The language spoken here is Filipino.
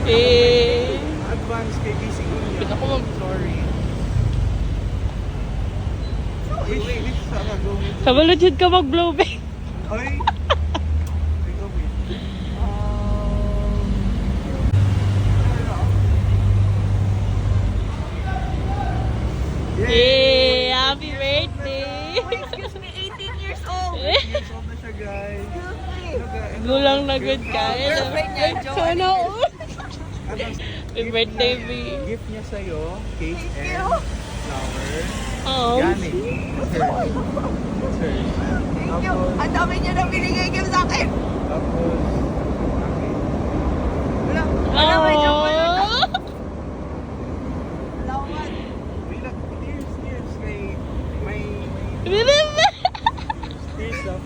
Eh. Advance kay gising ko niya. Ako mag... Sorry. Wait, sana go. Kabalot yun ka mag-blow back. Ay! Ikaw, wait. Yay! Happy birthday! Excuse me, 18 years old. Years old na siya, guys. Ano ka? Gulang na good ka. Girlfriend niya, Joey. Sana all. Ano, Happy birthday, B. gift niya sa'yo, cake Thank and you. flower. Oh. Galing. It's hers. It's hers. Thank you. Ang dami niyo nang binigay gift sa akin. Tapos, Wala, wala, may joke wala. Oh. Salamat. wala, tears kay may Remember? tears of